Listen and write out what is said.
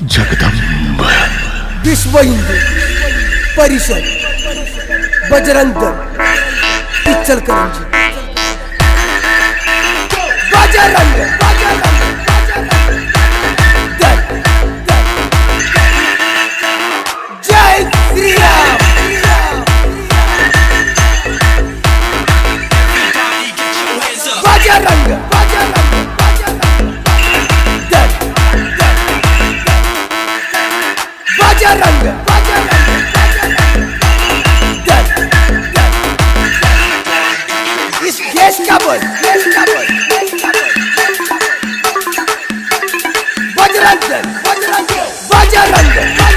जगदंब विश्व हिंदू परिषद बजरंग दल इचलकरंजी बजरंग दल जय श्री राम बजरंग दल बजरंग दल इस देश का बल बजरंग दल बजरंग